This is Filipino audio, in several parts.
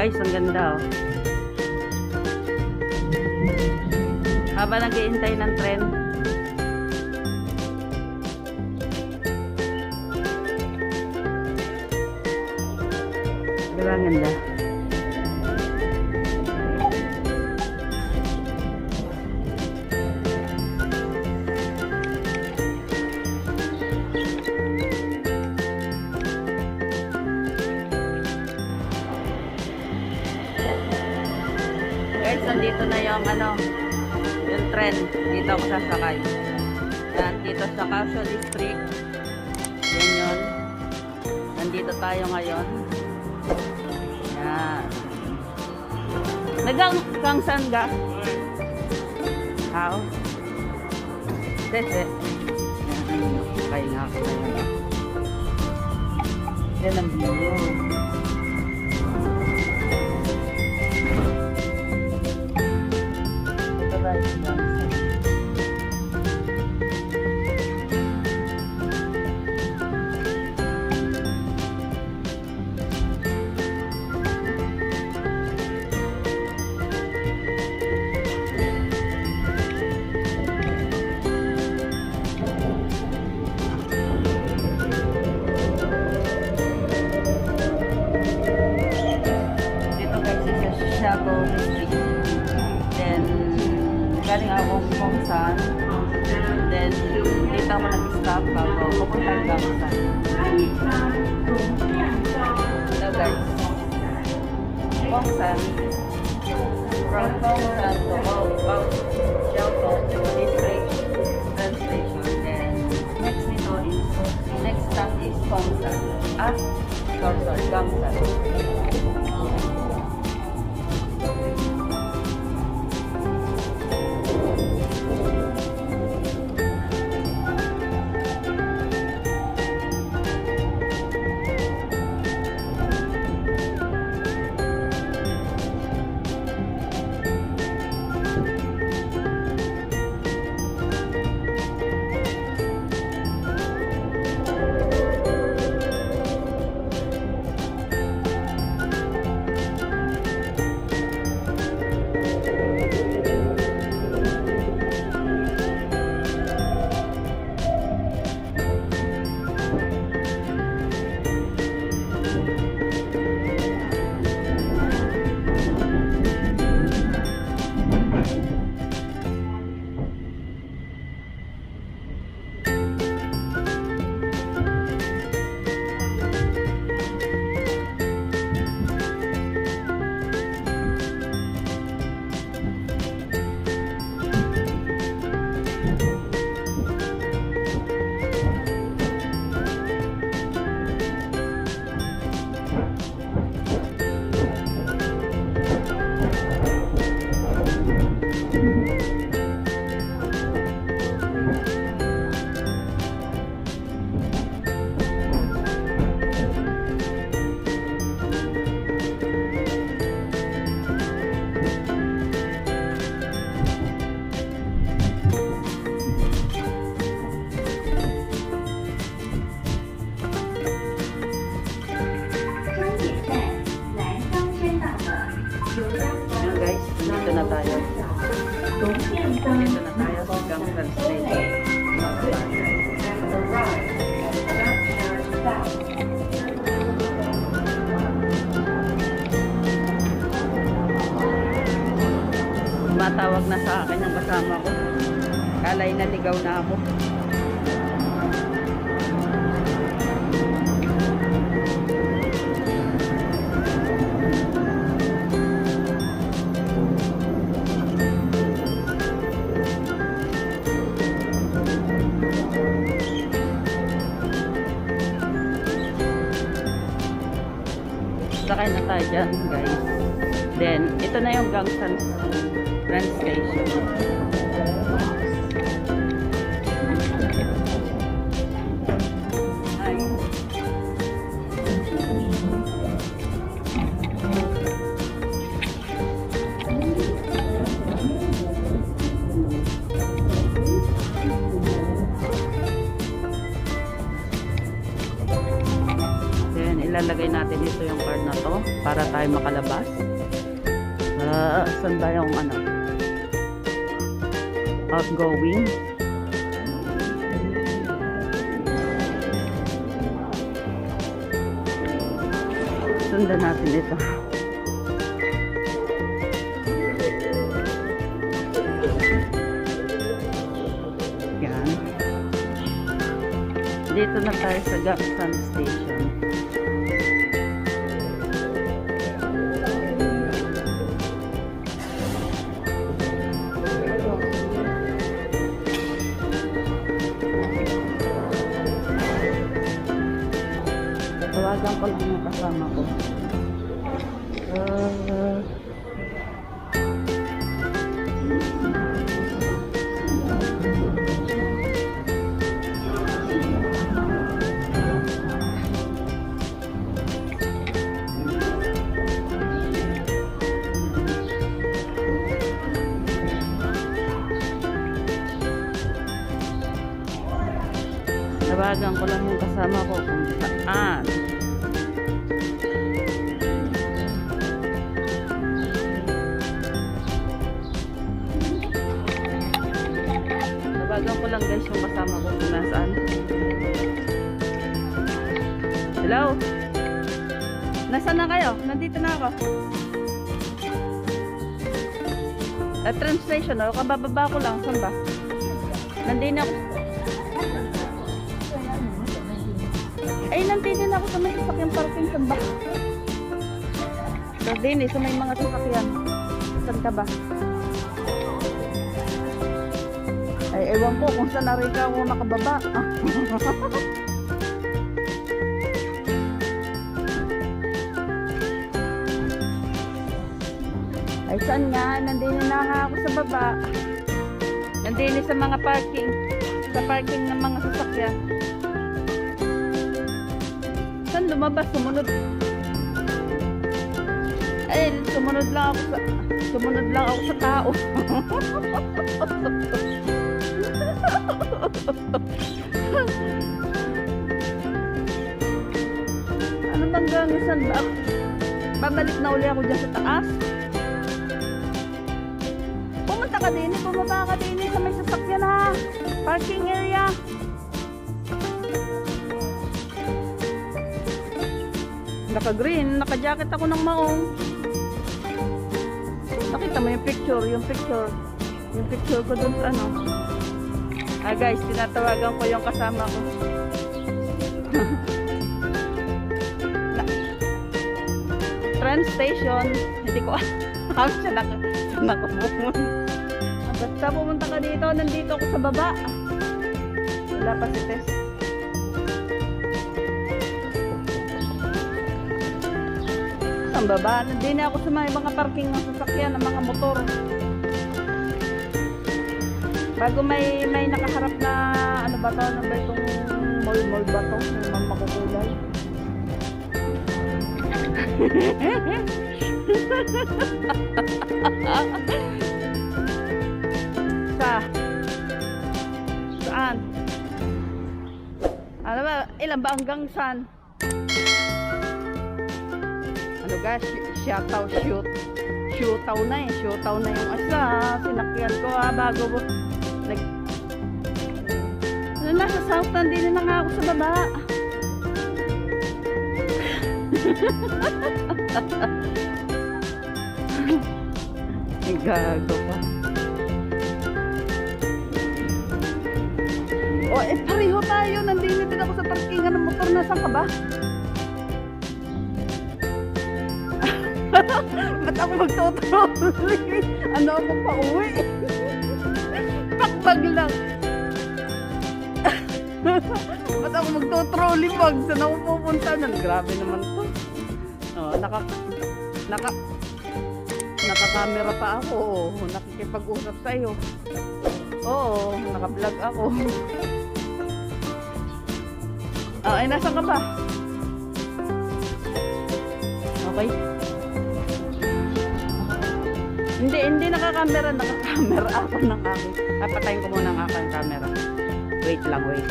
Guys, ang ganda oh. Habang nag-iintay ng tren. Diba ang ganda? Guys, nandito na yung yung tren. Dito ako sasakay. Yan, dito sa Casio District. Yan yun. Nandito tayo ngayon. Yan. Nagang saan ka? How? Dese. Yan, kaya nga ako ngayon. Yan ang view. Galing ako kung saan. Then, dito ako nag-stop bago pupunta hanggang saan. Hello guys. Kung saan. From kung saan to Xiaotong District train station. Then, next nito is, next stop is Gongsan. Sorry, Gongsan. Tumatawag na sa akin ang kasama ko. Kalay naligaw na ako. Sasakay na tayo dyan, guys. Then, ito na yung Gangsan train station. Ay. Then, ilalagay natin ito yung card na to para tayo makalabas. Saan ba yung ano? Outgoing. Sundan natin ito. Yan. Dito na tayo sa Gangsan Station. Tawagan ko lang yung kasama ko. Tawagan ko lang yung kasama ko kung saan. Tawagan ko lang guys yung kasama ko kung nasaan. Hello? Nasaan na kayo? Nandito na ako. At train station, o kabababa ko lang. Saan ba? Nandito ako. Ay, nandito na ako sa may sasakyan parking. Saan ba? So, din sa may mga sasakyan. Saan ka ba? Ay, ewan ko kung saan narika ako nakababa. Ay, saan nga? Nandito na nga ako sa baba. Nandito sa mga parking. Sa parking ng mga sasakyan. Saan lumabas? Sumunod. Ay, sumunod lang ako sa tao. Ano bang gangisan ba? Babalik na uli ako dyan sa taas. Pumunta ka din, bumaba ka din sa may sasakyan ha. Parking area. Naka-green, naka-jacket ako ng maong. Nakita mo yung picture ko dun sa ano. Ah guys, tinatawagan ko yung kasama ko. Train station, hindi ko alam siya nakapumunta. Basta pumunta ka dito, nandito ako sa baba. Wala pa si Tess. Ang baba, nandito na ako sa mga parking ng sasakyan, ng mga motor. Bago may nakaharap na ano ba to, ano ba itong mall ba to, yung makukulay. Saan? Ano ba, ilan ba hanggang saan? Ano guys, shootaw na yung asa, sinakyan ko bago nasa south, nandito na nga ako sa baba. Gago pa. Oh, pareho tayo, nandito din ako sa parkingan ng motor. Nasaan ka ba? Ba't ako magtutuloy? Ano ako pa uwi? Pakbag lang. Ba't ako magtutrolley bag? Saan ako pupunta? Grabe naman to. Oh, Oh, naka-camera pa ako. Nakikipag-usap sa iyo. Oo, naka-vlog ako. Oh, ay nasaan ka ba? Okay. Hindi naka-camera ako ng aking. Patayin ko muna ang aking camera. Wait lang, wait.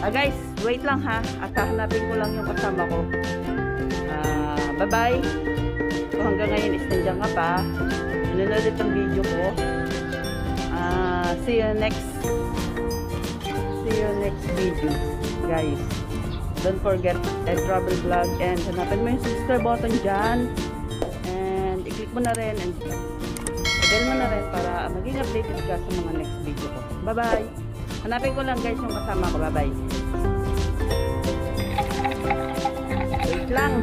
Guys, wait lang ha. At hahanapin ko lang yung kasama ko. Bye-bye. So hanggang ngayon is nandiyan ka pa. Nanonood ang video ko. See you next video, guys. Don't forget travel vlog, and hanapin mo yung subscribe button dyan. And i-click mo na rin and i-bell mo na rin para maging updated ka sa mga next video ko. Bye-bye. Hanapin ko lang guys yung kasama ko. Bye-bye. Wait lang.